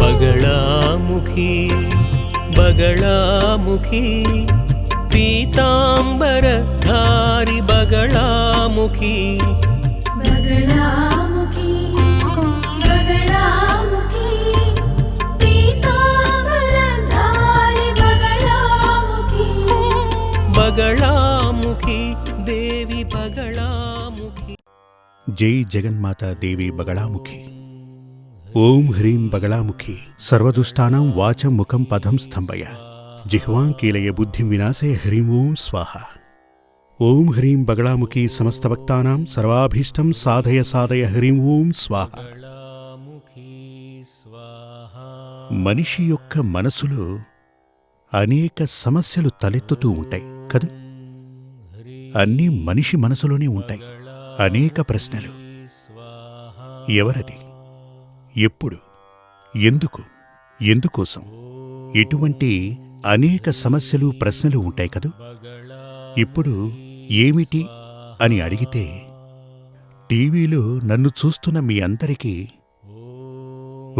बगलामुखी बगलामुखी पीतांबरधारी बगलामुखी बगलामुखी बगलामुखी पीतांबरधारी बगलामुखी बगलामुखी देवी बगलामुखी। जय जगन्माता देवी बगलामुखी। ओम ह्रीं बगलामुखी सर्वदुष्टानां वाचं मुखं पदं स्तंभय जिह्वां कीलय बुद्धिं विनाशे ह्रीं ओं स्वाहा। ओम ह्रीं बगलामुखी समस्त भक्तानां सर्वाभीष्टं साधय साधय ह्रीं ओं स्वाहा। మనిషి యొక్క మనసులో అనేక సమస్యలు తలెత్తుతూ ఉంటాయి కదా. అన్నీ మనిషి మనసులోనే ఉంటాయి. అనేక ప్రశ్నలు. ఎవరది, ఎప్పుడు, ఎందుకు, ఎందుకోసం, ఇటువంటి అనేక సమస్యలు ప్రశ్నలు ఉంటాయి కదూ. ఇప్పుడు ఏమిటి అని అడిగితే టీవీలో నన్ను చూస్తున్న మీ అందరికీ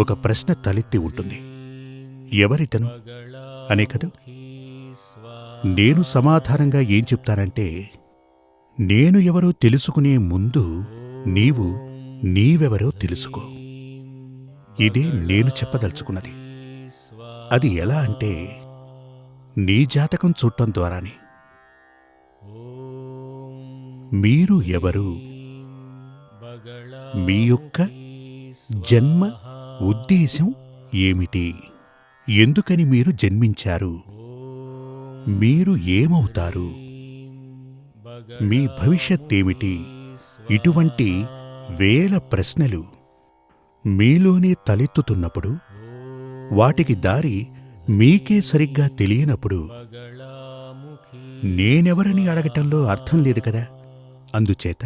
ఒక ప్రశ్న తలెత్తి ఉంటుంది. ఎవరితను అనే కదూ. నేను సమాధానంగా ఏం చెప్తానంటే, నేను ఎవరో తెలుసుకునే ముందు నీవు నీవెవరో తెలుసుకో. ఇదే నేను చెప్పదలుచుకున్నది. అది ఎలా అంటే, నీ జాతకం చూడటం ద్వారానే. మీరు ఎవరు, మీ యొక్క జన్మ ఉద్దేశం ఏమిటి, ఎందుకని మీరు జన్మించారు, మీరు ఏమవుతారు, మీ భవిష్యత్తేమిటి, ఇటువంటి వేల ప్రశ్నలు మీలోనే తలెత్తుతున్నప్పుడు, వాటికి దారి మీకే సరిగ్గా తెలియనప్పుడు నేనెవరని అడగటంలో అర్థం లేదు కదా. అందుచేత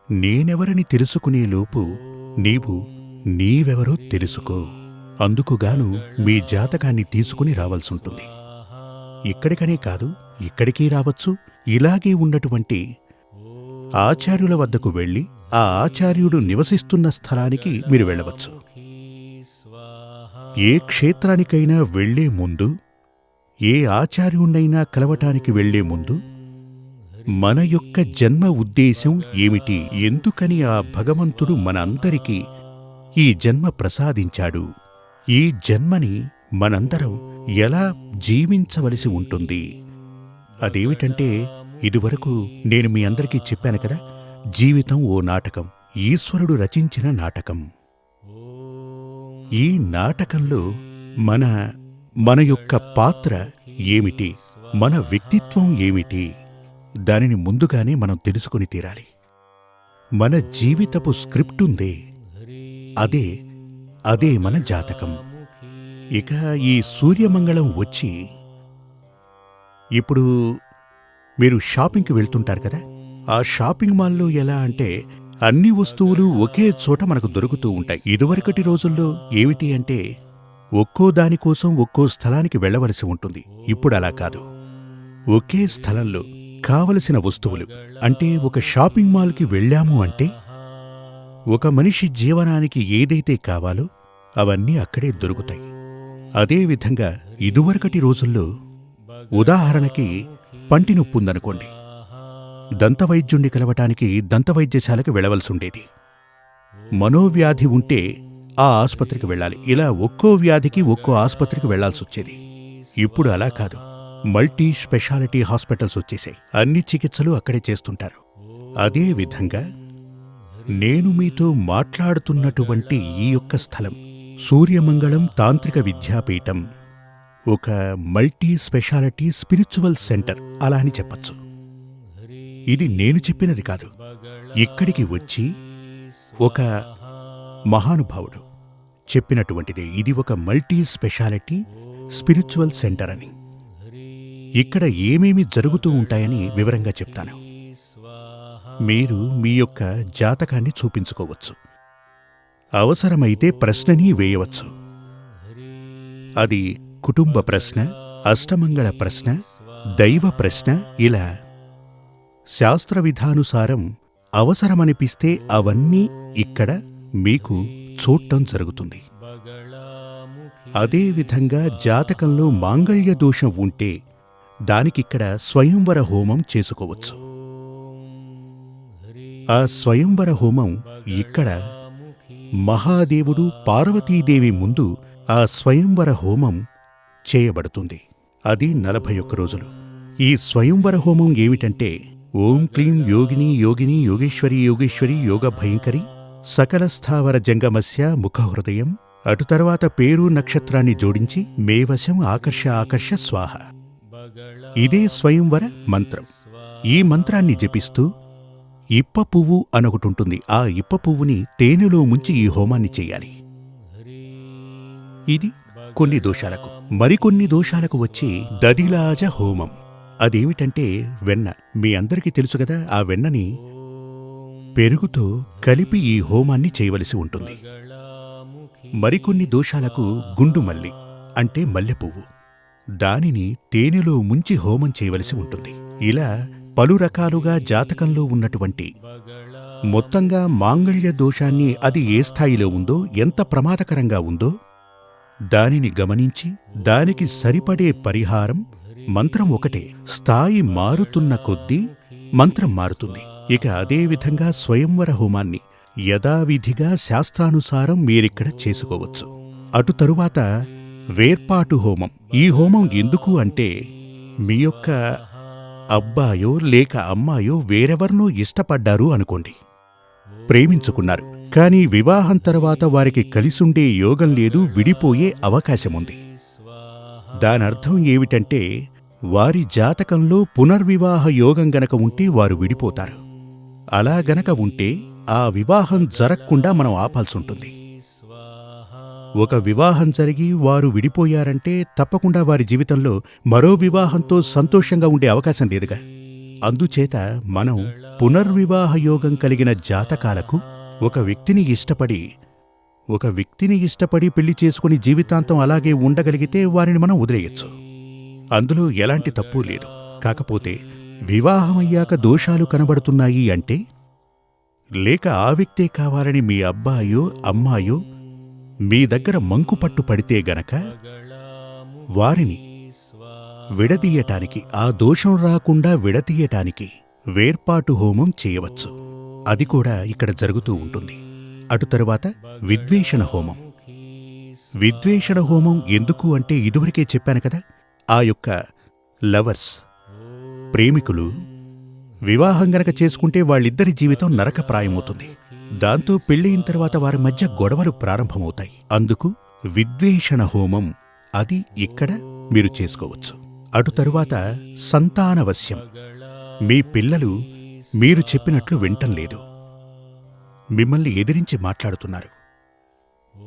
నేనెవరని తెలుసుకునేలోపు నీవు నీవెవరో తెలుసుకో. అందుకుగాను మీ జాతకాన్ని తీసుకుని రావాల్సుంటుంది. ఇక్కడికనే కాదు, ఇక్కడికి రావచ్చు. ఇలాగే ఉన్నటువంటి ఆచార్యుల వద్దకు వెళ్ళి ఆ ఆచార్యుడు నివసిస్తున్న స్థలానికి మీరు వెళ్ళవచ్చు. ఏ క్షేత్రానికైనా వెళ్లే ముందు, ఏ ఆచార్యుణ్ణైనా కలవటానికి వెళ్లే ముందు మన యొక్క జన్మ ఉద్దేశం ఏమిటి, ఎందుకని ఆ భగవంతుడు మనందరికీ ఈ జన్మ ప్రసాదించాడు, ఈ జన్మని మనందరం ఎలా జీవించవలసి ఉంటుంది. అదేమిటంటే, ఇదివరకు నేను మీ అందరికీ చెప్పాను కదా, జీవితం ఓ నాటకం, ఈశ్వరుడు రచించిన నాటకం. ఈ నాటకంలో మన యొక్క పాత్ర ఏమిటి, మన వ్యక్తిత్వం ఏమిటి, దానిని ముందుగానే మనం తెలుసుకుని తీరాలి. మన జీవితపు స్క్రిప్ట్ ఉందే, అదే మన జాతకం. ఇక ఈ సూర్యమంగళం వచ్చి, ఇప్పుడు మీరు షాపింగ్కి వెళ్తుంటారు కదా. ఆ షాపింగ్ మాల్లో ఎలా అంటే, అన్ని వస్తువులు ఒకే చోట మనకు దొరుకుతూ ఉంటాయి. ఇదివరకటి రోజుల్లో ఏమిటి అంటే, ఒక్కో దానికోసం ఒక్కో స్థలానికి వెళ్లవలసి ఉంటుంది. ఇప్పుడు అలా కాదు. ఒకే స్థలంలో కావలసిన వస్తువులు, అంటే ఒక షాపింగ్ మాల్కి వెళ్ళాము అంటే ఒక మనిషి జీవనానికి ఏదైతే కావాలో అవన్నీ అక్కడే దొరుకుతాయి. అదేవిధంగా ఇదివరకటి రోజుల్లో, ఉదాహరణకి పంటి నొప్పుందనుకోండి, దంతవైద్యుణ్ణి కలవటానికి దంతవైద్యశాలకు వెళ్లవలసుండేది. మనోవ్యాధి ఉంటే ఆ ఆసుపత్రికి వెళ్ళాలి. ఇలా ఒక్కో వ్యాధికి ఒక్కో ఆసుపత్రికి వెళ్లాల్సొచ్చేది. ఇప్పుడు అలా కాదు. మల్టీ స్పెషాలిటీ హాస్పిటల్స్ వచ్చేసాయి. అన్ని చికిత్సలు అక్కడే చేస్తుంటారు. అదే విధంగా నేను మీతో మాట్లాడుతున్నటువంటి ఈ యొక్క స్థలం సూర్యమంగళం తాంత్రిక విద్యాపీఠం, ఒక మల్టీ స్పెషాలిటీ స్పిరిచువల్ సెంటర్ అలా అని చెప్పచ్చు. ఇది నేను చెప్పినది కాదు. ఇక్కడికి వచ్చి ఒక మహానుభావుడు చెప్పినటువంటిదే. ఇది ఒక మల్టీ స్పెషాలిటీ స్పిరిచువల్ సెంటర్ అని. ఇక్కడ ఏమేమి జరుగుతూ ఉంటాయని వివరంగా చెప్తాను. మీరు మీ యొక్క జాతకాన్ని చూపించుకోవచ్చు. అవసరమైతే ప్రశ్నని వేయవచ్చు. అది కుటుంబ ప్రశ్న, అష్టమంగళ ప్రశ్న, దైవ ప్రశ్న, ఇలా శాస్త్ర విధానుసారం అవసరమనిపిస్తే అవన్నీ ఇక్కడ మీకు చూడటం జరుగుతుంది. అదేవిధంగా జాతకంలో మాంగళ్య దోషం ఉంటే దానికిక్కడ స్వయంవర హోమం చేసుకోవచ్చు. ఆ స్వయంవర హోమం ఇక్కడ మహాదేవుడు పార్వతీదేవి ముందు ఆ స్వయంవర హోమం చేయబడుతుంది. అది 41 రోజులు. ఈ స్వయంవర హోమం ఏమిటంటే ఓం క్లీం యోగిని యోగిని యోగేశ్వరి యోగేశ్వరి యోగ భయంకరి సకల స్థావర జంగమస్య ముఖహృదయం. అటు తర్వాత పేరు నక్షత్రాన్ని జోడించి మేవశం ఆకర్ష ఆకర్ష స్వాహ. ఇదే స్వయంవర మంత్రం. ఈ మంత్రాన్ని జపిస్తూ ఇప్ప పువ్వు అనొకటుంటుంది. ఆ ఇప్ప పువ్వుని తేనెలో ముంచి ఈ హోమాన్ని చెయ్యాలి. ఇది కొన్ని దోషాలకు. మరికొన్ని దోషాలకు వచ్చి దదిలాజ హోమం. అదేమిటంటే వెన్న. మీ అందరికీ తెలుసు కదా, ఆ వెన్నని పెరుగుతో కలిపి ఈ హోమాన్ని చేయవలసి ఉంటుంది. మరికొన్ని దోషాలకు గుండుమల్లి అంటే మల్లెపువ్వు, దానిని తేనెలో ముంచి హోమం చేయవలసి ఉంటుంది. ఇలా పలు రకాలుగా జాతకంలో ఉన్నటువంటి మొత్తంగా మాంగళ్య దోషాన్ని అది ఏ స్థాయిలో ఉందో, ఎంత ప్రమాదకరంగా ఉందో దానిని గమనించి దానికి సరిపడే పరిహారం. మంత్రం ఒకటే, స్థాయి మారుతున్న కొద్దీ మంత్రం మారుతుంది. ఇక అదేవిధంగా స్వయంవర హోమాన్ని యథావిధిగా శాస్త్రానుసారం మీరిక్కడ చేసుకోవచ్చు. అటు తరువాత వేర్పాటు హోమం. ఈ హోమం ఎందుకు అంటే మీ యొక్క అబ్బాయో లేక అమ్మాయో వేరెవర్నో ఇష్టపడ్డారు అనుకోండి, ప్రేమించుకున్నారు, కానీ వివాహం తర్వాత వారికి కలిసుండే యోగం లేదు, విడిపోయే అవకాశముంది. దానర్థం ఏమిటంటే వారి జాతకంలో పునర్వివాహ యోగం గనక ఉంటే వారు విడిపోతారు. అలా గనక ఉంటే ఆ వివాహం జరగకుండా మనం ఆపాల్సుంటుంది. ఒక వివాహం జరిగి వారు విడిపోయారంటే తప్పకుండా వారి జీవితంలో మరో వివాహంతో సంతోషంగా ఉండే అవకాశం లేదుగా. అందుచేత మనం పునర్వివాహ యోగం కలిగిన జాతకాలకు ఒక వ్యక్తిని ఇష్టపడి పెళ్లి చేసుకుని జీవితాంతం అలాగే ఉండగలిగితే వారిని మనం వదిలేయచ్చు. అందులో ఎలాంటి తప్పు లేదు. కాకపోతే వివాహమయ్యాక దోషాలు కనబడుతున్నాయి అంటే, లేక ఆ వ్యక్తే కావాలని మీ అబ్బాయో అమ్మాయో మీ దగ్గర మంకుపట్టు పడితే గనక వారిని విడదీయటానికి, ఆ దోషం రాకుండా విడదీయటానికి వేర్పాటు హోమం చేయవచ్చు. అది కూడా ఇక్కడ జరుగుతూ ఉంటుంది. అటు తరువాత విద్వేషణ హోమం. విద్వేషణ హోమం ఎందుకు అంటే ఇదివరకే చెప్పాను కదా, ఆ యొక్క లవర్స్, ప్రేమికులు వివాహం గనక చేసుకుంటే వాళ్ళిద్దరి జీవితం నరకప్రాయమవుతుంది. దాంతో పెళ్ళయిన తర్వాత వారి మధ్య గొడవలు ప్రారంభమవుతాయి. అందుకు విద్వేషణ హోమం అది ఇక్కడ మీరు చేసుకోవచ్చు. అటు తరువాత సంతానవశ్యం. మీ పిల్లలు మీరు చెప్పినట్లు వింటం లేదు, మిమ్మల్ని ఎదిరించి మాట్లాడుతున్నారు.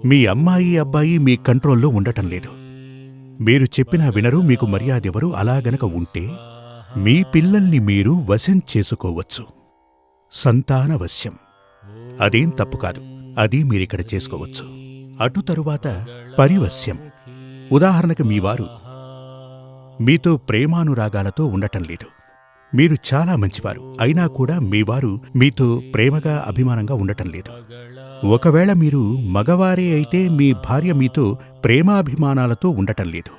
మీ అమ్మాయి అబ్బాయి మీ కంట్రోల్లో ఉండటం లేదు, మీరు చెప్పినా వినరు, మీకు మర్యాదెవరు. అలా గనక ఉంటే మీ పిల్లల్ని మీరు వశం చేసుకోవచ్చు. సంతానవశ్యం అదేం తప్పు కాదు, అది మీరిక్కడ చేసుకోవచ్చు. అటు తరువాత పరివశ్యం. ఉదాహరణకు మీ వారు మీతో ప్రేమానురాగాలతో ఉండటం లేదు, మీరు చాలా మంచివారు, అయినా కూడా మీ వారు మీతో ప్రేమగా అభిమానంగా ఉండటం లేదు. ఒకవేళ మీరు మగవారే అయితే మీ భార్య మీతో ప్రేమాభిమానాలతో ఉండటం లేదు.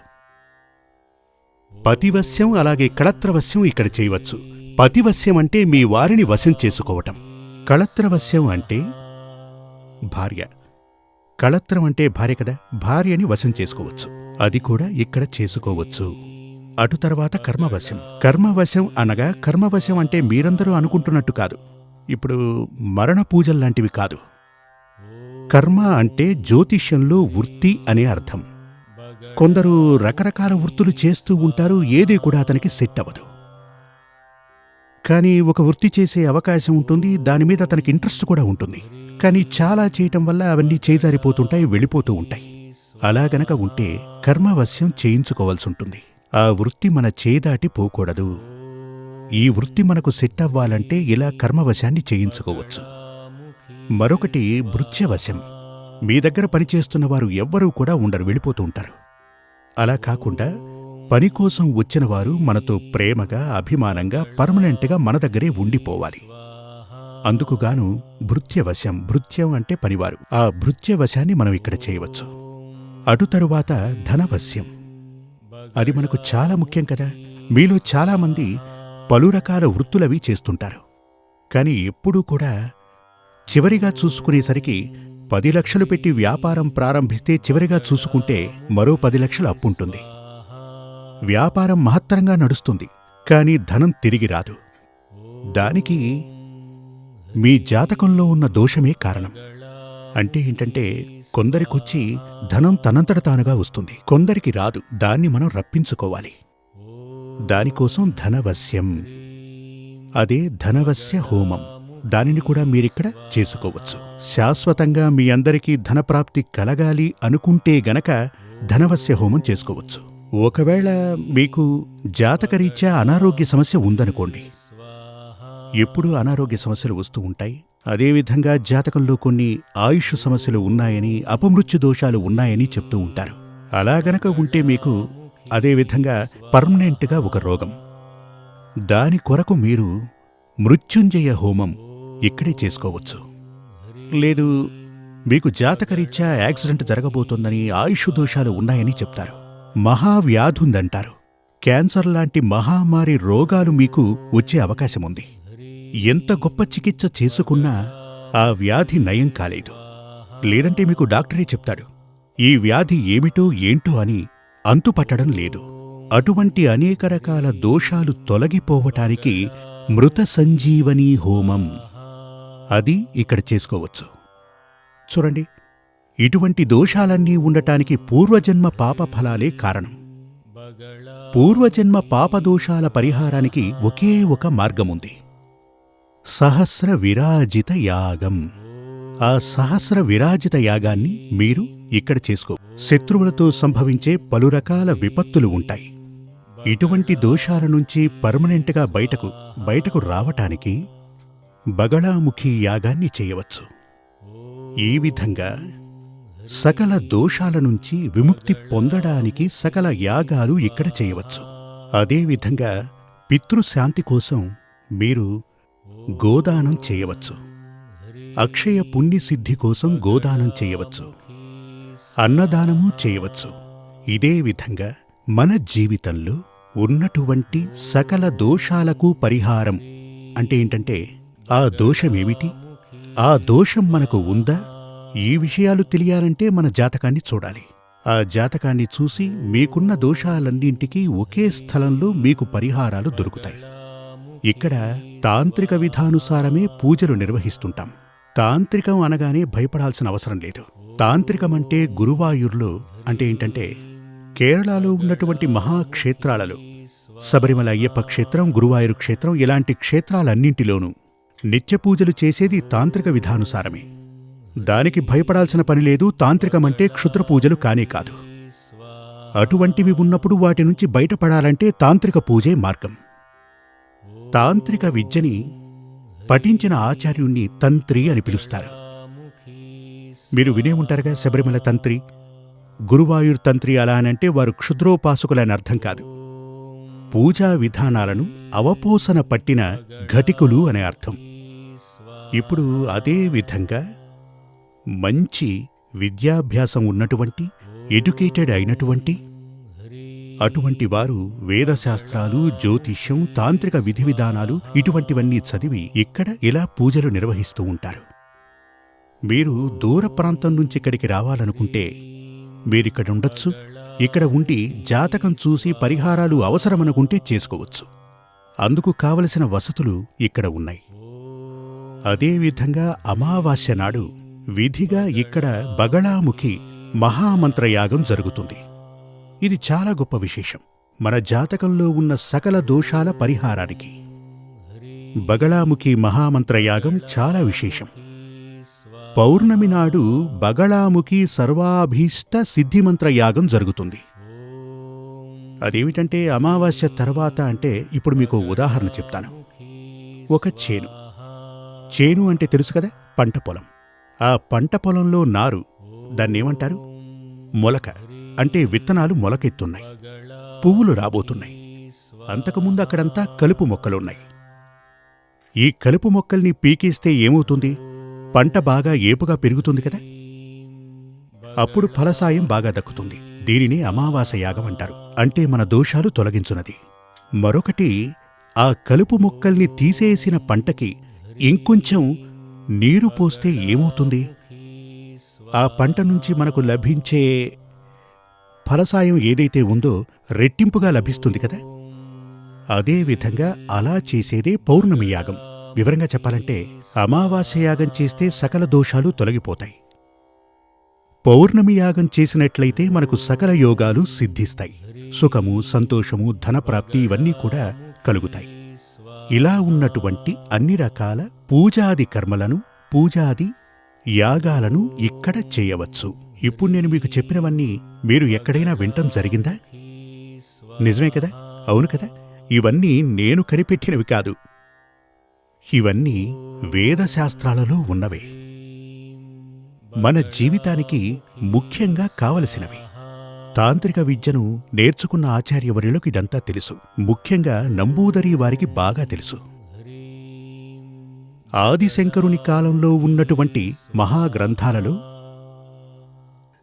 పతివశ్యం అలాగే కళత్రవశ్యం ఇక్కడ చేయవచ్చు. పతివశ్యం అంటే మీ వారిని వశం చేసుకోవటం. కళత్రవశ్యం అంటే భార్య. కళత్రం అంటే భార్య కదా, భార్యని వశం చేసుకోవచ్చు. అది కూడా ఇక్కడ చేసుకోవచ్చు. అటు తర్వాత కర్మవశం. కర్మవశం అనగా, కర్మవశం అంటే మీరందరూ అనుకుంటున్నట్టు కాదు, ఇప్పుడు మరణ పూజల్లాంటివి కాదు. కర్మ అంటే జ్యోతిష్యంలో వృత్తి అనే అర్థం. కొందరు రకరకాల వృత్తులు చేస్తూ ఉంటారు, ఏదీ కూడా అతనికి సెట్ అవ్వదు. కానీ ఒక వృత్తి చేసే అవకాశం ఉంటుంది, దానిమీద అతనికి ఇంట్రెస్ట్ కూడా ఉంటుంది. కానీ చాలా చేయటం వల్ల అవన్నీ చేజారిపోతుంటాయి, వెళ్ళిపోతూ ఉంటాయి. అలా గనక ఉంటే కర్మవశ్యం చేయించుకోవాల్సి ఉంటుంది. ఆ వృత్తి మన చేదాటి పోకూడదు. ఈ వృత్తి మనకు సెట్ అవ్వాలంటే ఇలా కర్మవశాన్ని చేయించుకోవచ్చు. మరొకటి భృత్యవశం. మీ దగ్గర పనిచేస్తున్న వారు ఎవ్వరూ కూడా ఉండరు, వెళ్ళిపోతూ ఉంటారు. అలా కాకుండా పని కోసం వచ్చిన వారు మనతో ప్రేమగా అభిమానంగా పర్మనెంట్గా మన దగ్గరే ఉండిపోవాలి. అందుకుగాను భృత్యవశం. భృత్యం అంటే పనివారు. ఆ భృత్యవశాన్ని మనం ఇక్కడ చేయవచ్చు. అటు తరువాత ధనవశ్యం. అది మనకు చాలా ముఖ్యం కదా. మీలో చాలామంది పలు రకాల వృత్తులవి చేస్తుంటారు. కాని ఎప్పుడూ కూడా చివరిగా చూసుకునేసరికి 10 లక్షలు పెట్టి వ్యాపారం ప్రారంభిస్తే చివరిగా చూసుకుంటే మరో 10 లక్షలు అప్పుంటుంది. వ్యాపారం మహత్తరంగా నడుస్తుంది, కాని ధనం తిరిగి రాదు. దానికి మీ జాతకంలో ఉన్న దోషమే కారణం. అంటే ఏంటంటే, కొందరికొచ్చి ధనం తనంతట తానుగా వస్తుంది, కొందరికి రాదు. దాన్ని మనం రప్పించుకోవాలి. దానికోసం ధనవశ్యం, అదే ధనవశ్య హోమం. దానిని కూడా మీరిక్కడ చేసుకోవచ్చు. శాశ్వతంగా మీ అందరికీ ధనప్రాప్తి కలగాలి అనుకుంటే గనక ధనవశ్య హోమం చేసుకోవచ్చు. ఒకవేళ మీకు జాతకరీత్యా అనారోగ్య సమస్య ఉందనుకోండి, ఎప్పుడూ అనారోగ్య సమస్యలు వస్తూ ఉంటాయి. అదేవిధంగా జాతకంలో కొన్ని ఆయుష్ సమస్యలు ఉన్నాయని, అపమృత్యు దోషాలు ఉన్నాయని చెప్తూ ఉంటారు. అలా గనక ఉంటే మీకు అదేవిధంగా పర్మనెంట్గా ఒక రోగం, దాని కొరకు మీరు మృత్యుంజయ హోమం ఇక్కడే చేసుకోవచ్చు. లేదు, మీకు జాతకరీత్యా యాక్సిడెంట్ జరగబోతోందని, ఆయుష్ దోషాలు ఉన్నాయని చెప్తారు, మహావ్యాధుందంటారు, క్యాన్సర్ లాంటి మహామారి రోగాలు మీకు వచ్చే అవకాశముంది. ఎంత గొప్ప చికిత్స చేసుకున్నా ఆ వ్యాధి నయం కాలేదు. లేదంటే మీకు డాక్టరే చెప్తాడు, ఈ వ్యాధి ఏమిటో ఏంటో అని అంతుపట్టడం లేదు. అటువంటి అనేక రకాల దోషాలు తొలగిపోవటానికి మృత సంజీవనీ హోమం, అది ఇక్కడ చేసుకోవచ్చు. చూడండి, ఇటువంటి దోషాలన్నీ ఉండటానికి పూర్వజన్మ పాప ఫలాలే కారణం. పూర్వజన్మ పాపదోషాల పరిహారానికి ఒకే ఒక మార్గముంది, సహస్ర విరాజిత యాగం. ఆ సహస్ర విరాజిత యాగాన్ని మీరు ఇక్కడ చేసుకో. శత్రువులతో సంభవించే పలు రకాల విపత్తులు ఉంటాయి. ఇటువంటి దోషాల నుంచి పర్మనెంట్గా బయటకు రావటానికి బగళాముఖి యాగాన్ని చేయవచ్చు. ఈ విధంగా సకల దోషాల నుంచి విముక్తి పొందడానికి సకల యాగాలు ఇక్కడ చేయవచ్చు. అదేవిధంగా పితృశాంతి కోసం మీరు గోదానం చేయవచ్చు. అక్షయ పుణ్యసిద్ధి కోసం గోదానం చేయవచ్చు, అన్నదానము చేయవచ్చు. ఇదే విధంగా మన జీవితంలో ఉన్నటువంటి సకల దోషాలకు పరిహారం అంటే ఏంటంటే, ఆ దోషమేమిటి, ఆ దోషం మనకు ఉందా, ఈ విషయాలు తెలియాలంటే మన జాతకాన్ని చూడాలి. ఆ జాతకాన్ని చూసి మీకున్న దోషాలన్నింటికీ ఒకే స్థలంలో మీకు పరిహారాలు దొరుకుతాయి. ఇక్కడ తాంత్రిక విధానుసారమే పూజలు నిర్వహిస్తుంటాం. తాంత్రికం అనగానే భయపడాల్సిన అవసరం లేదు. తాంత్రికమంటే గురువాయూర్లో, అంటే ఏంటంటే కేరళలో ఉన్నటువంటి మహాక్షేత్రాలలో శబరిమల అయ్యప్ప క్షేత్రం, గురువాయూరు క్షేత్రం, ఇలాంటి క్షేత్రాలన్నింటిలోనూ నిత్యపూజలు చేసేది తాంత్రిక విధానుసారమే. దానికి భయపడాల్సిన పనిలేదు. తాంత్రికమంటే క్షుద్రపూజలు కానే కాదు. అటువంటివి ఉన్నప్పుడు వాటి నుంచి బయటపడాలంటే తాంత్రిక పూజే మార్గం. తాంత్రిక విద్యని పఠించిన ఆచార్యుణ్ణి తంత్రి అని పిలుస్తారు. మీరు వినే ఉంటారుగా, శబరిమల తంత్రి, గురువాయూర్ తంత్రి. అలా అనంటే వారు క్షుద్రోపాసకులని అర్థం కాదు. పూజా విధానాలను అవపోసన పట్టిన ఘటికులు అనే అర్థం. ఇప్పుడు అదే విధంగా మంచి విద్యాభ్యాసం ఉన్నటువంటి, ఎడ్యుకేటెడ్ అయినటువంటి అటువంటి వారు వేదశాస్త్రాలు, జ్యోతిష్యం, తాంత్రిక విధి విధానాలు ఇటువంటివన్నీ చదివి ఇక్కడ ఇలా పూజలు నిర్వహిస్తూ ఉంటారు. మీరు దూర ప్రాంతం నుంచి ఇక్కడికి రావాలనుకుంటే మీరిక్కడ ఉండొచ్చు. ఇక్కడ ఉండి జాతకం చూసి పరిహారాలు అవసరమనుకుంటే చేసుకోవచ్చు. అందుకు కావలసిన వసతులు ఇక్కడ ఉన్నాయి. అదేవిధంగా అమావాస్య నాడు విధిగా ఇక్కడ బగళాముఖి మహామంత్రయాగం జరుగుతుంది. ఇది చాలా గొప్ప విశేషం. మన జాతకంలో ఉన్న సకల దోషాల పరిహారానికి బగళాముఖి మహామంత్రయాగం చాలా విశేషం. పౌర్ణమి నాడు బగళాముఖి సర్వాభీష్ట సిద్ధిమంత్ర యాగం జరుగుతుంది. అదేమిటంటే అమావాస్య తర్వాత అంటే, ఇప్పుడు మీకు ఉదాహరణ చెప్తాను. ఒక చేను అంటే తెలుసు కదా, పంట పొలం. ఆ పంట పొలంలో నారు, దాన్నేమంటారు, మొలక. అంటే విత్తనాలు మొలకెత్తున్నాయి, పువ్వులు రాబోతున్నాయి. అంతకుముందు అక్కడంతా కలుపు మొక్కలున్నాయి. ఈ కలుపు మొక్కల్ని పీకేస్తే ఏమవుతుంది? పంట బాగా ఏపుగా పెరుగుతుంది కదా. అప్పుడు ఫలసాయం బాగా దక్కుతుంది. దీనిని అమావాస్య యాగం అంటారు. అంటే మన దోషాలు తొలగించున్నది. మరొకటి, ఆ కలుపు మొక్కల్ని తీసేసిన పంటకి ఇంకొంచెం నీరు పోస్తే ఏమవుతుంది? ఆ పంట నుంచి మనకు లభించే ఫలసాయం ఏదైతే ఉందో రెట్టింపుగా లభిస్తుంది కదా. అదేవిధంగా అలా చేసేదే పౌర్ణమి యాగం. వివరంగా చెప్పాలంటే, అమావాస్య యాగం చేస్తే సకల దోషాలు తొలగిపోతాయి. పౌర్ణమి యాగం చేసినట్లయితే మనకు సకల యోగాలు సిద్ధిస్తాయి. సుఖము, సంతోషము, ధనప్రాప్తి ఇవన్నీ కూడా కలుగుతాయి. ఇలా ఉన్నటువంటి అన్ని రకాల పూజాది కర్మలను, పూజాది యాగాలను ఇక్కడ చేయవచ్చు. ఇప్పుడు నేను మీకు చెప్పినవన్నీ మీరు ఎక్కడైనా వింటం జరిగిందా? నిజమే కదా? అవును కదా? ఇవన్నీ నేను కనిపెట్టినవి కాదు. ఇవన్నీ వేదశాస్త్రాలలో ఉన్నవే. మన జీవితానికి ముఖ్యంగా కావలసినవి. తాంత్రిక విద్యను నేర్చుకున్న ఆచార్యవర్యులకు ఇదంతా తెలుసు. ముఖ్యంగా నంబూదరి వారికి బాగా తెలుసు. ఆదిశంకరుని కాలంలో ఉన్నటువంటి మహాగ్రంథాలలో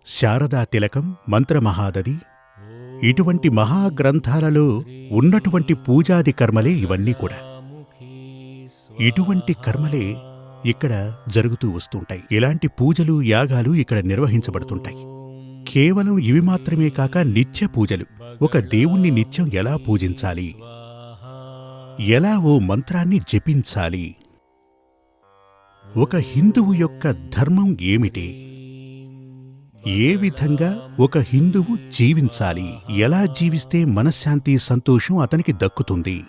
శారదా తిలకం, మంత్రమహాదది, ఇటువంటి మహాగ్రంథాలలో ఉన్నటువంటి పూజాది కర్మలే ఇవన్నీ కూడా. ఇటువంటి కర్మలే ఇక్కడ జరుగుతూ వస్తుంటాయి. ఇలాంటి పూజలు, యాగాలు ఇక్కడ నిర్వహించబడుతుంటాయి. కేవలం ఇవి మాత్రమే కాక నిత్య పూజలు. ఒక దేవుణ్ణి నిత్యం ఎలా పూజించాలి, ఎలా ఓ మంత్రాన్ని జపించాలి, ఒక హిందువు యొక్క ధర్మం ఏమిటి, ఏ విధంగా ఒక హిందువు జీవించాలి, ఎలా జీవిస్తే మనశ్శాంతి, సంతోషం అతనికి దక్కుతుంది,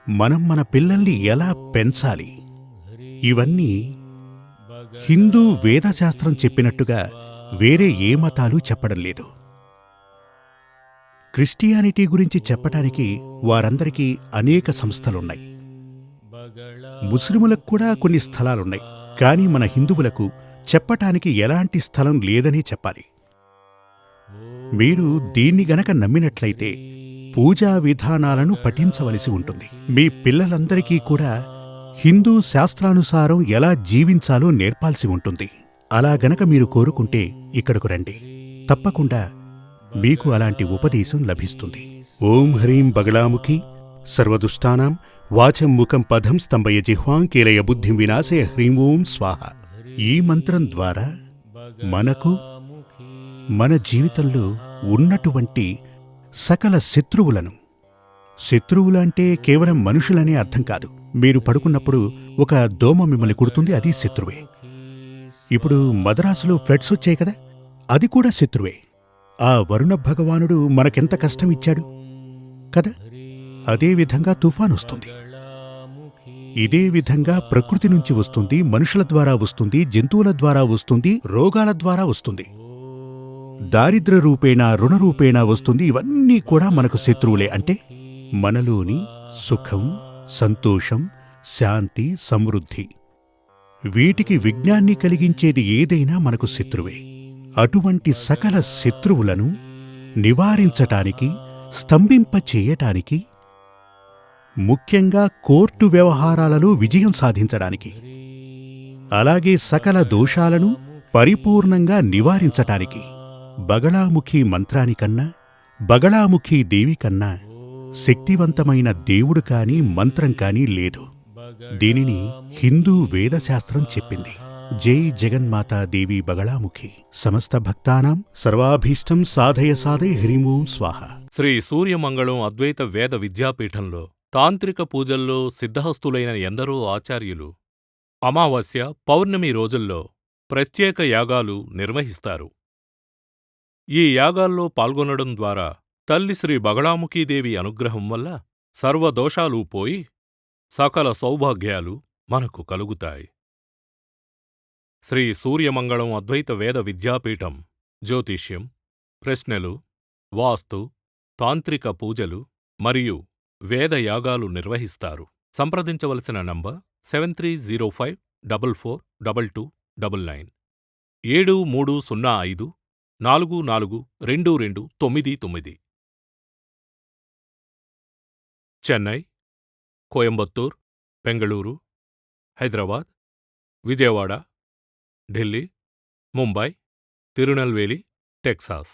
మనం మన పిల్లల్ని ఎలా పెంచాలి, ఇవన్నీ హిందూ వేదశాస్త్రం చెప్పినట్టుగా వేరే ఏ మతాలు చెప్పడం లేదు. క్రిస్టియానిటీ గురించి చెప్పటానికి వారందరికీ అనేక సంస్థలున్నాయి. ముస్లిములకు కూడా కొన్ని స్థలాలున్నాయి. కానీ మన హిందువులకు చెప్పటానికి ఎలాంటి స్థలం లేదనే చెప్పాలి. మీరు దీన్ని గనక నమ్మినట్లయితే పూజా విధానాలను పఠించవలసి ఉంటుంది. మీ పిల్లలందరికీ కూడా హిందూ శాస్త్రానుసారం ఎలా జీవించాలో నేర్పాల్సి ఉంటుంది. అలా గనక మీరు కోరుకుంటే ఇక్కడకు రండి. తప్పకుండా మీకు అలాంటి ఉపదేశం లభిస్తుంది. ఓం హ్రీం బగళాముఖి సర్వదుష్టానాం వాచం ముఖం పదం స్తంభయ జిహ్వాం కీలయ బుద్ధిం వినాశయ హ్రీం ఓం స్వాహ. ఈ మంత్రం ద్వారా మనకు మన జీవితంలో ఉన్నటువంటి సకల శత్రువులను, శత్రువులంటే కేవలం మనుషులనే అర్థం కాదు. మీరు పడుకున్నప్పుడు ఒక దోమ మిమ్మల్ని కుడుతుంది, అది శత్రువే. ఇప్పుడు మద్రాసులో ఫ్లడ్స్ వచ్చాయి కదా, అది కూడా శత్రువే. ఆ వరుణ భగవానుడు మనకెంత కష్టం ఇచ్చాడు కదా. అదేవిధంగా తుఫాన్ వస్తుంది. ఇదే విధంగా ప్రకృతి నుంచి వస్తుంది, మనుషుల ద్వారా వస్తుంది, జంతువుల ద్వారా వస్తుంది, రోగాల ద్వారా వస్తుంది, దారిద్ర్య రూపేణా, రుణ రూపేణా వస్తుంది. ఇవన్నీ కూడా మనకు శత్రువులే. అంటే మనలోని సుఖం, సంతోషం, శాంతి, సమృద్ధి, వీటికి విఘ్నాన్ని కలిగించేది ఏదైనా మనకు శత్రువే. అటువంటి సకల శత్రువులను నివారించటానికి, స్తంభింపచేయటానికి, ముఖ్యంగా కోర్టు వ్యవహారాలలో విజయం సాధించడానికి, అలాగే సకల దోషాలను పరిపూర్ణంగా నివారించటానికి బగళాముఖి మంత్రానికన్నా, బగళాముఖి దేవి కన్నా శక్తివంతమైన దేవుడు కాని, మంత్రం కాని లేదు. దీనిని హిందూ వేదశాస్త్రం చెప్పింది. జై జగన్మాతా దేవి బగళాముఖి. సమస్త భక్తానాం సర్వాభీష్టం సాధయ సాధయ హ్రీం ఓం స్వాహ. శ్రీ సూర్యమంగళం అద్వైత వేద విద్యాపీఠంలో తాంత్రిక పూజల్లో సిద్ధహస్తులైన ఎందరో ఆచార్యులు అమావాస్య, పౌర్ణమి రోజుల్లో ప్రత్యేక యాగాలు నిర్వహిస్తారు. ఈ యాగాల్లో పాల్గొనడం ద్వారా తల్లి శ్రీ బగళాముఖీదేవి అనుగ్రహం వల్ల సర్వదోషాలూ పోయి సకల సౌభాగ్యాలు మనకు కలుగుతాయి. శ్రీ సూర్యమంగళం అద్వైత వేద విద్యాపీఠం జ్యోతిష్యం, ప్రశ్నలు, వాస్తు, తాంత్రిక పూజలు మరియు వేదయాగాలు నిర్వహిస్తారు. సంప్రదించవలసిన నంబర్ 7305442299 7305442299. చెన్నై, కోయంబత్తూర్, బెంగళూరు, హైదరాబాద్, విజయవాడ, ఢిల్లీ, ముంబై, తిరునల్వేలి, టెక్సాస్.